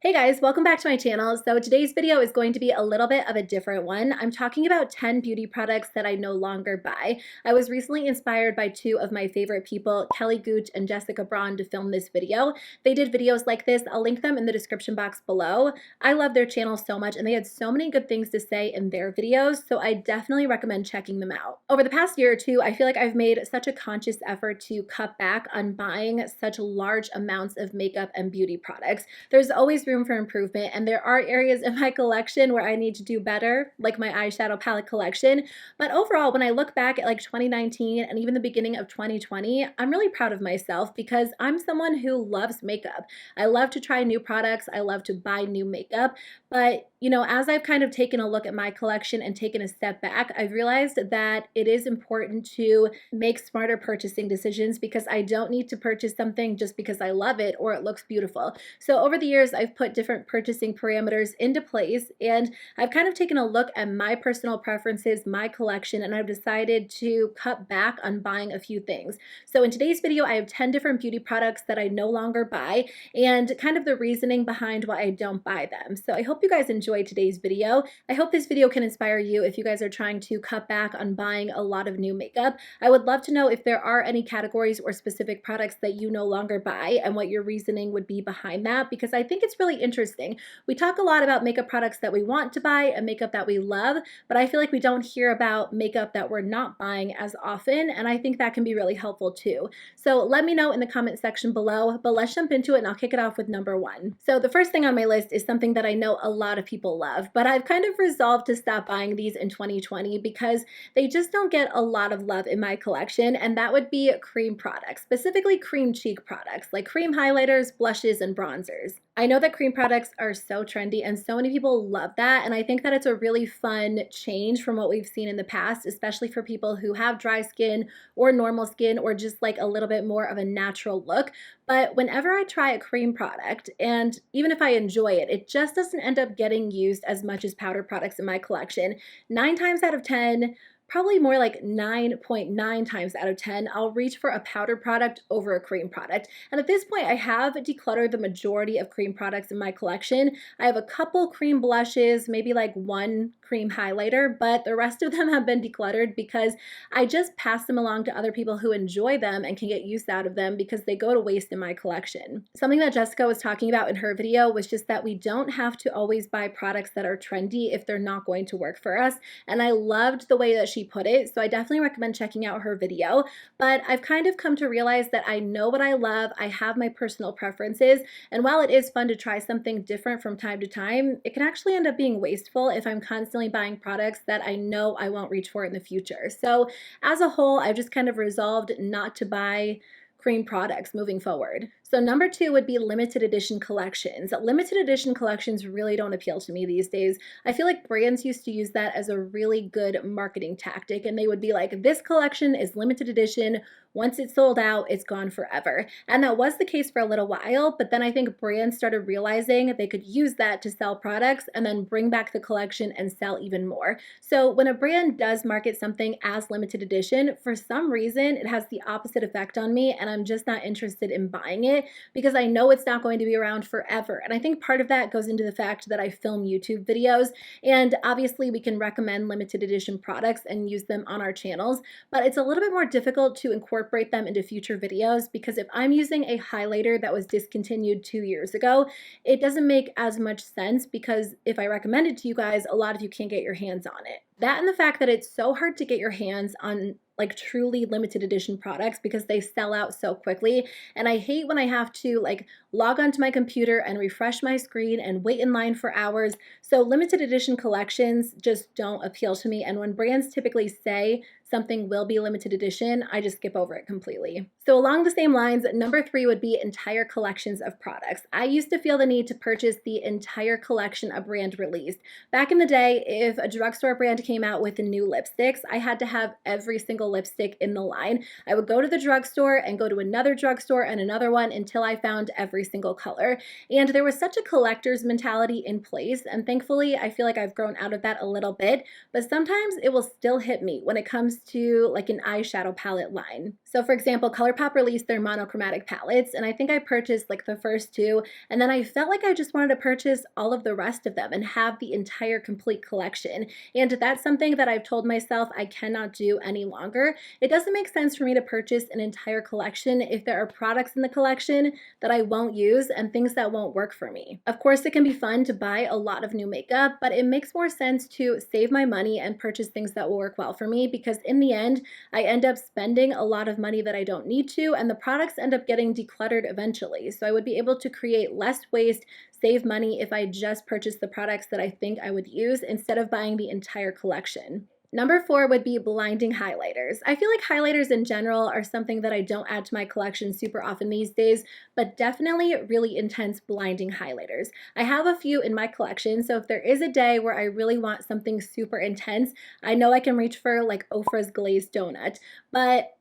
Hey guys, welcome back to my channel. So today's video is going to be a little bit of a different one. I'm talking about 10 beauty products that I no longer buy. I was recently inspired by two of my favorite people, Kelly Gooch and Jessica Braun, to film this video. They did videos like this. I'll link them in the description box below. I love their channel so much and they had so many good things to say in their videos, so I definitely recommend checking them out. Over the past year or two, I feel like I've made such a conscious effort to cut back on buying such large amounts of makeup and beauty products. There's always room for improvement, and there are areas in my collection where I need to do better, like my eyeshadow palette collection. But overall, when I look back at like 2019 and even the beginning of 2020, I'm really proud of myself because I'm someone who loves makeup. I love to try new products. I love to buy new makeup. But you know, as I've kind of taken a look at my collection and taken a step back, I've realized that it is important to make smarter purchasing decisions because I don't need to purchase something just because I love it or it looks beautiful. So over the years, I've put different purchasing parameters into place, and I've kind of taken a look at my personal preferences, my collection, and I've decided to cut back on buying a few things. So in today's video, I have 10 different beauty products that I no longer buy and kind of the reasoning behind why I don't buy them. So I hope you guys enjoyed today's video. I hope this video can inspire you if you guys are trying to cut back on buying a lot of new makeup. I would love to know if there are any categories or specific products that you no longer buy and what your reasoning would be behind that, because I think it's really interesting. We talk a lot about makeup products that we want to buy and makeup that we love, but I feel like we don't hear about makeup that we're not buying as often, and I think that can be really helpful too. So let me know in the comment section below, but let's jump into it and I'll kick it off with number one. So the first thing on my list is something that I know a lot of people love, but I've kind of resolved to stop buying these in 2020 because they just don't get a lot of love in my collection, and that would be cream products, specifically cream cheek products like cream highlighters, blushes, and bronzers. I know that cream products are so trendy and so many people love that, and I think that it's a really fun change from what we've seen in the past, especially for people who have dry skin or normal skin or just like a little bit more of a natural look. But whenever I try a cream product, and even if I enjoy it, it just doesn't end up getting used as much as powder products in my collection. 9 times out of 10, probably more like 9.9 times out of 10, I'll reach for a powder product over a cream product. And at this point, I have decluttered the majority of cream products in my collection. I have a couple cream blushes, maybe like one cream highlighter, but the rest of them have been decluttered because I just pass them along to other people who enjoy them and can get use out of them because they go to waste in my collection. Something that Jessica was talking about in her video was just that we don't have to always buy products that are trendy if they're not going to work for us. And I loved the way that she put it, so I definitely recommend checking out her video. But I've kind of come to realize that I know what I love, I have my personal preferences, and while it is fun to try something different from time to time, it can actually end up being wasteful if I'm constantly buying products that I know I won't reach for in the future. So as a whole, I've just kind of resolved not to buy cream products moving forward. So number two would be limited edition collections. Limited edition collections really don't appeal to me these days. I feel like brands used to use that as a really good marketing tactic, and they would be like, this collection is limited edition. Once it's sold out, it's gone forever. And that was the case for a little while, but then I think brands started realizing they could use that to sell products and then bring back the collection and sell even more. So when a brand does market something as limited edition, for some reason, it has the opposite effect on me, and I'm just not interested in buying it because I know it's not going to be around forever. And I think part of that goes into the fact that I film YouTube videos, and obviously we can recommend limited edition products and use them on our channels, but it's a little bit more difficult to incorporate them into future videos because if I'm using a highlighter that was discontinued 2 years ago, it doesn't make as much sense because if I recommend it to you guys, a lot of you can't get your hands on it. That and the fact that it's so hard to get your hands on like truly limited edition products because they sell out so quickly. And I hate when I have to like log onto my computer and refresh my screen and wait in line for hours. So limited edition collections just don't appeal to me. And when brands typically say something will be limited edition, I just skip over it completely. So along the same lines, number three would be entire collections of products. I used to feel the need to purchase the entire collection a brand released. Back in the day, if a drugstore brand came out with new lipsticks, I had to have every single lipstick in the line. I would go to the drugstore and go to another drugstore and another one until I found every single color. And there was such a collector's mentality in place, and thankfully I feel like I've grown out of that a little bit, but sometimes it will still hit me when it comes comes to like an eyeshadow palette line. So for example, ColourPop released their monochromatic palettes, and I think I purchased like the first two, and then I felt like I just wanted to purchase all of the rest of them and have the entire complete collection. And that's something that I've told myself I cannot do any longer. It doesn't make sense for me to purchase an entire collection if there are products in the collection that I won't use and things that won't work for me. Of course, it can be fun to buy a lot of new makeup, but it makes more sense to save my money and purchase things that will work well for me, because in the end, I end up spending a lot of money that I don't need to, and the products end up getting decluttered eventually. So I would be able to create less waste, save money if I just purchase the products that I think I would use instead of buying the entire collection. Number 4 would be blinding highlighters. I feel like highlighters in general are something that I don't add to my collection super often these days, but definitely really intense blinding highlighters. I have a few in my collection, so if there is a day where I really want something super intense, I know I can reach for like Ofra's Glazed Donut. But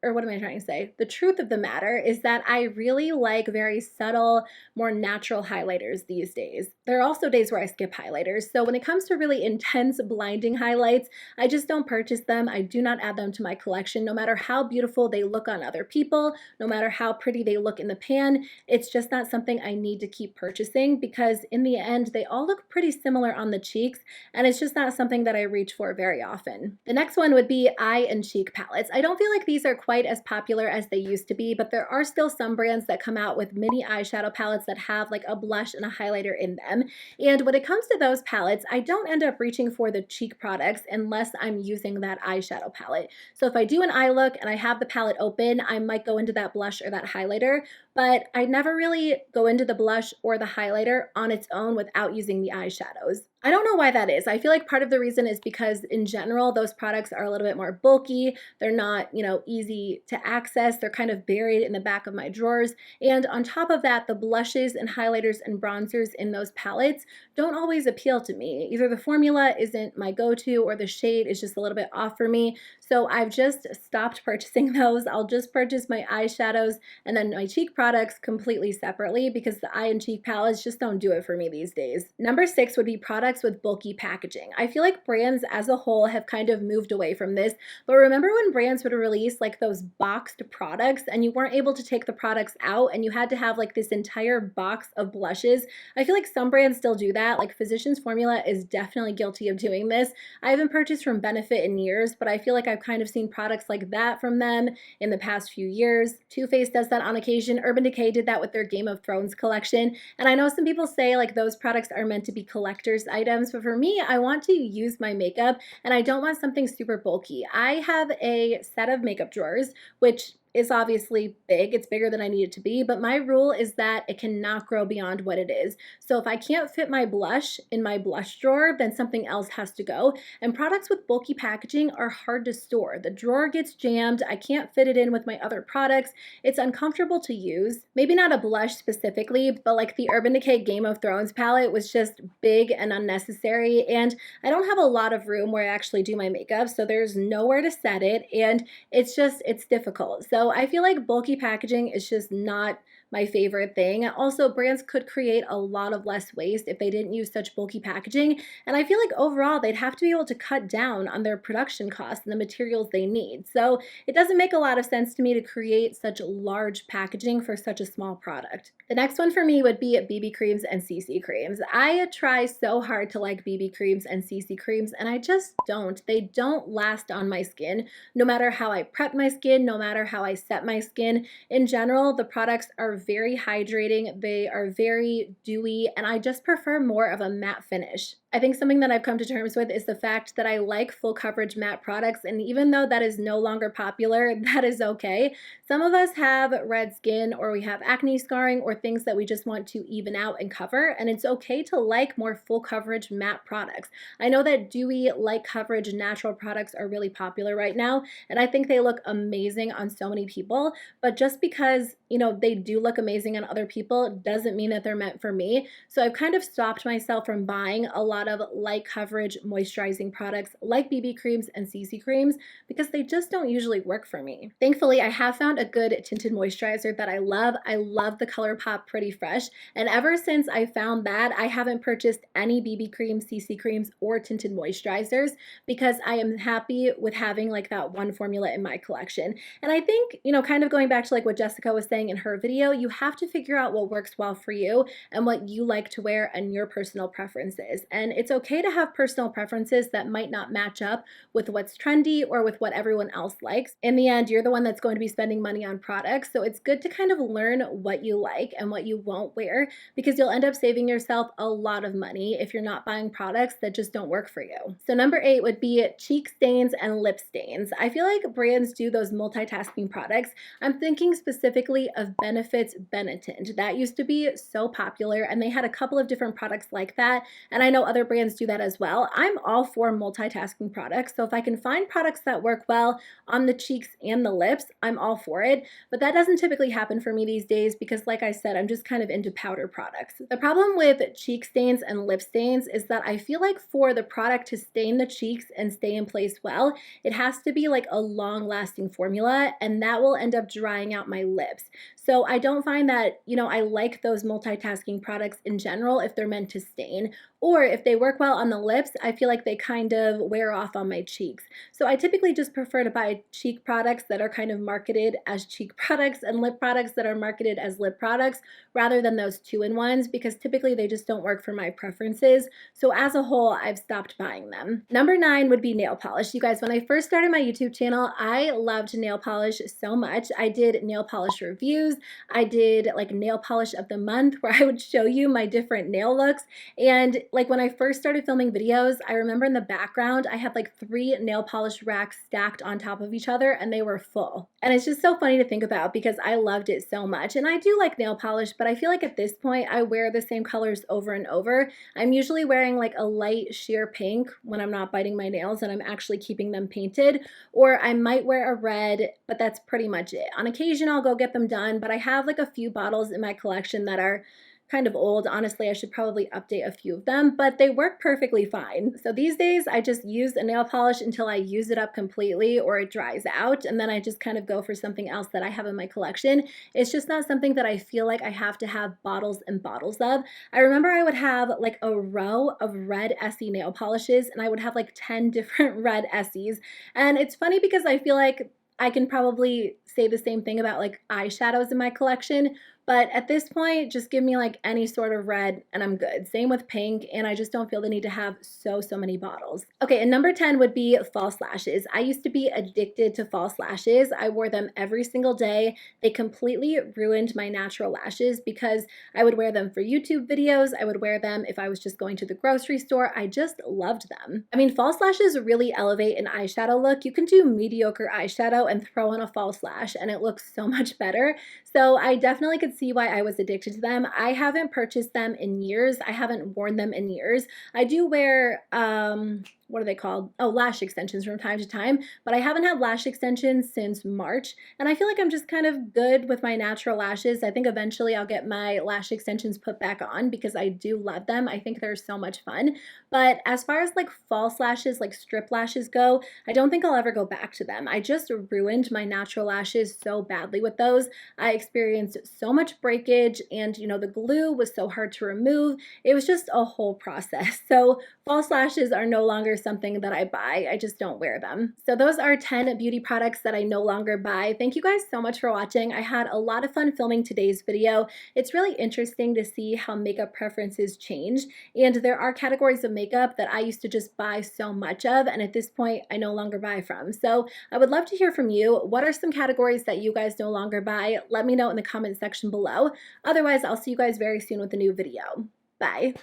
what am I trying to say? The truth of the matter is that I really like very subtle, more natural highlighters these days. There are also days where I skip highlighters, so when it comes to really intense blinding highlights, I just don't purchase them. I do not add them to my collection, no matter how beautiful they look on other people, no matter how pretty they look in the pan. It's just not something I need to keep purchasing, because in the end, they all look pretty similar on the cheeks, and it's just not something that I reach for very often. The next one would be eye and cheek palettes. I don't feel like these are quite as popular as they used to be, but there are still some brands that come out with mini eyeshadow palettes that have like a blush and a highlighter in them. And when it comes to those palettes, I don't end up reaching for the cheek products unless I'm using that eyeshadow palette. So if I do an eye look and I have the palette open, I might go into that blush or that highlighter, but I never really go into the blush or the highlighter on its own without using the eyeshadows. I don't know why that is. I feel like part of the reason is because in general, those products are a little bit more bulky. They're not, easy to access. They're kind of buried in the back of my drawers. And on top of that, the blushes and highlighters and bronzers in those palettes don't always appeal to me. Either the formula isn't my go-to or the shade is just a little bit off for me. So I've just stopped purchasing those. I'll just purchase my eyeshadows and then my cheek products completely separately, because the eye and cheek palettes just don't do it for me these days. Number 6 would be products with bulky packaging. I feel like brands as a whole have kind of moved away from this, but remember when brands would release like those boxed products and you weren't able to take the products out and you had to have like this entire box of blushes? I feel like some brands still do that. Like Physicians Formula is definitely guilty of doing this. I haven't purchased from Benefit in years, but I feel like I've kind of seen products like that from them in the past few years. Too Faced does that on occasion. Urban Decay did that with their Game of Thrones collection. And I know some people say like those products are meant to be collector's items, but for me, I want to use my makeup and I don't want something super bulky. I have a set of makeup drawers, which is obviously big. It's bigger than I need it to be, but my rule is that it cannot grow beyond what it is. So if I can't fit my blush in my blush drawer, then something else has to go. And products with bulky packaging are hard to store. The drawer gets jammed. I can't fit it in with my other products. It's uncomfortable to use. Maybe not a blush specifically, but like the Urban Decay Game of Thrones palette was just big and unnecessary. And I don't have a lot of room where I actually do my makeup, so there's nowhere to set it. And it's difficult. So I feel like bulky packaging is just not my favorite thing. Also, brands could create a lot of less waste if they didn't use such bulky packaging. And I feel like overall, they'd have to be able to cut down on their production costs and the materials they need. So it doesn't make a lot of sense to me to create such large packaging for such a small product. The next one for me would be BB creams and CC creams. I try so hard to like BB creams and CC creams, and I just don't. They don't last on my skin, no matter how I prep my skin, no matter how I set my skin. In general, the products are very hydrating, they are very dewy, and I just prefer more of a matte finish. I think something that I've come to terms with is the fact that I like full coverage matte products, and even though that is no longer popular, that is okay. Some of us have red skin, or we have acne scarring, or things that we just want to even out and cover, and it's okay to like more full coverage matte products. I know that dewy, light coverage, natural products are really popular right now, and I think they look amazing on so many people, but just because, they do look look amazing on other people doesn't mean that they're meant for me. So I've kind of stopped myself from buying a lot of light coverage moisturizing products like BB creams and CC creams because they just don't usually work for me. Thankfully, I have found a good tinted moisturizer that I love. I love the ColourPop Pretty Fresh, and ever since I found that, I haven't purchased any BB creams, CC creams, or tinted moisturizers because I am happy with having like that one formula in my collection. And I think, you know, kind of going back to like what Jessica was saying in her video, you have to figure out what works well for you and what you like to wear and your personal preferences. And it's okay to have personal preferences that might not match up with what's trendy or with what everyone else likes. In the end, you're the one that's going to be spending money on products, so it's good to kind of learn what you like and what you won't wear because you'll end up saving yourself a lot of money if you're not buying products that just don't work for you. So number 8 would be cheek stains and lip stains. I feel like brands do those multitasking products. I'm thinking specifically of Benefit's Benetint. That used to be so popular and they had a couple of different products like that, and I know other brands do that as well. I'm all for multitasking products, so if I can find products that work well on the cheeks and the lips, I'm all for it, but that doesn't typically happen for me these days because, like I said, I'm just kind of into powder products. The problem with cheek stains and lip stains is that I feel like for the product to stain the cheeks and stay in place well, it has to be like a long-lasting formula, and that will end up drying out my lips. So I don't find that, you know, I like those multitasking products in general if they're meant to stain, or if they work well on the lips, I feel like they kind of wear off on my cheeks. So I typically just prefer to buy cheek products that are kind of marketed as cheek products and lip products that are marketed as lip products rather than those two-in-ones because typically they just don't work for my preferences. So as a whole, I've stopped buying them. Number 9 would be nail polish. You guys, when I first started my YouTube channel, I loved nail polish so much. I did nail polish reviews. I did like nail polish of the month where I would show you my different nail looks. And like when I first started filming videos, I remember in the background, I had like 3 nail polish racks stacked on top of each other and they were full. And it's just so funny to think about because I loved it so much. And I do like nail polish, but I feel like at this point I wear the same colors over and over. I'm usually wearing like a light sheer pink when I'm not biting my nails and I'm actually keeping them painted, or I might wear a red, but that's pretty much it. On occasion I'll go get them done, but I have like a few bottles in my collection that are kind of old. Honestly, I should probably update a few of them, but they work perfectly fine. So these days I just use a nail polish until I use it up completely or it dries out, and then I just kind of go for something else that I have in my collection. It's just not something that I feel like I have to have bottles and bottles of. I remember I would have like a row of red Essie nail polishes and I would have like 10 different red Essies. And it's funny because I feel like I can probably say the same thing about like eyeshadows in my collection, but at this point, just give me like any sort of red and I'm good. Same with pink, and I just don't feel the need to have so many bottles. Okay, and number 10 would be false lashes. I used to be addicted to false lashes. I wore them every single day. They completely ruined my natural lashes because I would wear them for YouTube videos. I would wear them if I was just going to the grocery store. I just loved them. I mean, false lashes really elevate an eyeshadow look. You can do mediocre eyeshadow and throw on a false lash and it looks so much better. So I definitely could see why I was addicted to them. I haven't purchased them in years. I haven't worn them in years. I do wear, what are they called? Oh, lash extensions from time to time, but I haven't had lash extensions since March, and I feel like I'm just kind of good with my natural lashes. I think eventually I'll get my lash extensions put back on because I do love them. I think they're so much fun, but as far as like false lashes, like strip lashes go, I don't think I'll ever go back to them. I just ruined my natural lashes so badly with those. I experienced so much breakage, and you know, the glue was so hard to remove. It was just a whole process. So false lashes are no longer something that I buy. I just don't wear them. So those are 10 beauty products that I no longer buy. Thank you guys so much for watching. I had a lot of fun filming today's video. It's really interesting to see how makeup preferences change, and there are categories of makeup that I used to just buy so much of, and at this point I no longer buy from. So I would love to hear from you. What are some categories that you guys no longer buy? Let me know in the comment section below. Otherwise, I'll see you guys very soon with a new video. Bye.